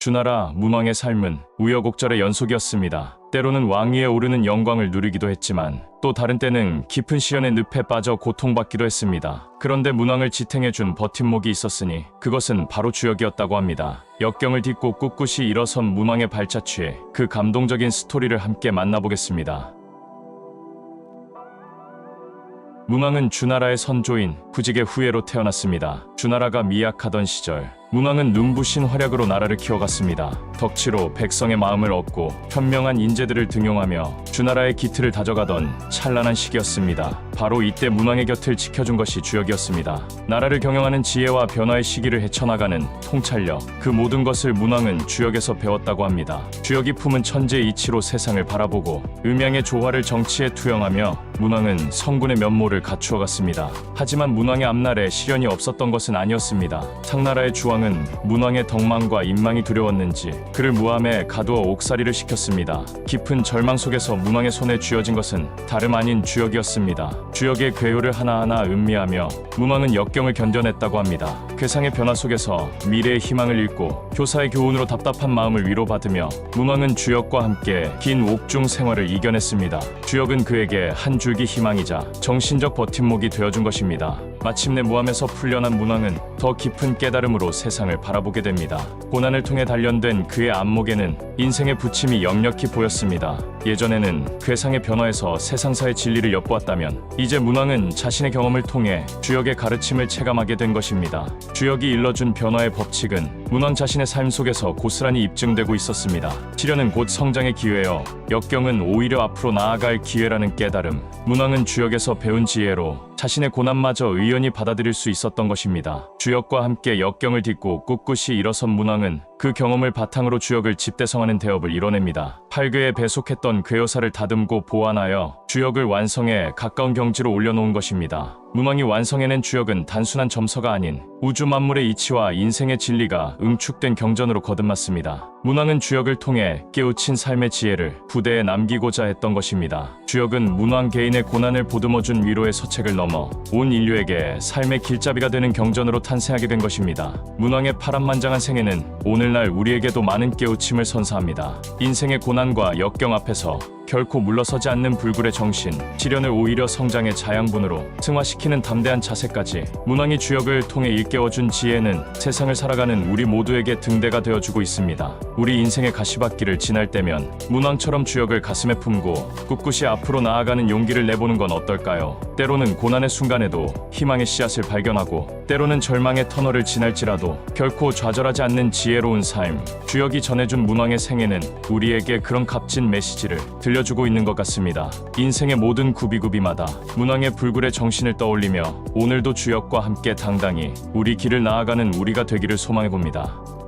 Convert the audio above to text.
주나라 문왕의 삶은 우여곡절의 연속이었습니다. 때로는 왕위에 오르는 영광을 누리기도 했지만 또 다른 때는 깊은 시련의 늪에 빠져 고통받기도 했습니다. 그런데 문왕을 지탱해준 버팀목이 있었으니 그것은 바로 주역이었다고 합니다. 역경을 딛고 꿋꿋이 일어선 문왕의 발자취에 그 감동적인 스토리를 함께 만나보겠습니다. 문왕은 주나라의 선조인 후직의 후예로 태어났습니다. 주나라가 미약하던 시절 문왕은 눈부신 활약으로 나라를 키워갔습니다. 덕치로 백성의 마음을 얻고 현명한 인재들을 등용하며 주나라의 기틀을 다져가던 찬란한 시기였습니다. 바로 이때 문왕의 곁을 지켜준 것이 주역이었습니다. 나라를 경영하는 지혜와 변화의 시기를 헤쳐나가는 통찰력, 그 모든 것을 문왕은 주역에서 배웠다고 합니다. 주역이 품은 천재의 이치로 세상을 바라보고 음양의 조화를 정치에 투영하며 문왕은 성군의 면모를 갖추어갔습니다. 하지만 문왕의 앞날에 시련이 없었던 것은 아니었습니다. 상나라의 주왕은 문왕의 덕망과 인망이 두려웠는지 그를 무함에 가두어 옥살이를 시켰습니다. 깊은 절망 속에서 문왕의 손에 쥐어진 것은 다름 아닌 주역이었습니다. 주역의 괴효를 하나하나 음미하며 문왕은 역경을 견뎌냈다고 합니다. 괴상의 변화 속에서 미래의 희망을 잃고 교사의 교훈으로 답답한 마음을 위로받으며 문왕은 주역과 함께 긴 옥중 생활을 이겨냈습니다. 주역은 그에게 한 줄기 희망이자 정신적 버팀목이 되어준 것입니다. 마침내 무함에서 풀려난 문왕은 더 깊은 깨달음으로 세상을 바라보게 됩니다. 고난을 통해 단련된 그의 안목에는 인생의 부침이 역력히 보였습니다. 예전에는 괴상의 변화에서 세상사의 진리를 엿보았다면 이제 문왕은 자신의 경험을 통해 주역의 가르침을 체감하게 된 것입니다. 주역이 일러준 변화의 법칙은 문왕 자신의 삶 속에서 고스란히 입증되고 있었습니다. 시련은 곧 성장의 기회여 역경은 오히려 앞으로 나아갈 기회라는 깨달음. 문왕은 주역에서 배운 지혜로 자신의 고난마저 의연히 받아들일 수 있었던 것입니다. 주역과 함께 역경을 딛고 꿋꿋이 일어선 문왕은 그 경험을 바탕으로 주역을 집대성하는 대업을 이뤄냅니다. 8괴에 배속했던 괴요사를 다듬고 보완하여 주역을 완성에 가까운 경지로 올려놓은 것입니다. 문왕이 완성해낸 주역은 단순한 점서가 아닌 우주 만물의 이치와 인생의 진리가 응축된 경전으로 거듭났습니다. 문왕은 주역을 통해 깨우친 삶의 지혜를 후대에 남기고자 했던 것입니다. 주역은 문왕 개인의 고난을 보듬어준 위로의 서책을 넘어 온 인류에게 삶의 길잡이가 되는 경전으로 탄생하게 된 것입니다. 문왕의 파란만장한 생애는 오늘날 우리에게도 많은 깨우침을 선사합니다. 인생의 고난과 역경 앞에서 결코 물러서지 않는 불굴의 정신, 시련을 오히려 성장의 자양분으로 승화시키는 담대한 자세까지 문왕이 주역을 통해 일깨워준 지혜는 세상을 살아가는 우리 모두에게 등대가 되어주고 있습니다. 우리 인생의 가시밭길을 지날 때면 문왕처럼 주역을 가슴에 품고 꿋꿋이 앞으로 나아가는 용기를 내보는 건 어떨까요? 때로는 고난의 순간에도 희망의 씨앗을 발견하고 때로는 절망의 터널을 지날지라도 결코 좌절하지 않는 지혜로운 삶. 주역이 전해준 문왕의 생애는 우리에게 그런 값진 메시지를 들려주고 있는 것 같습니다. 인생의 모든 구비구비마다 문왕의 불굴의 정신을 떠올리며 오늘도 주역과 함께 당당히 우리 길을 나아가는 우리가 되기를 소망해봅니다.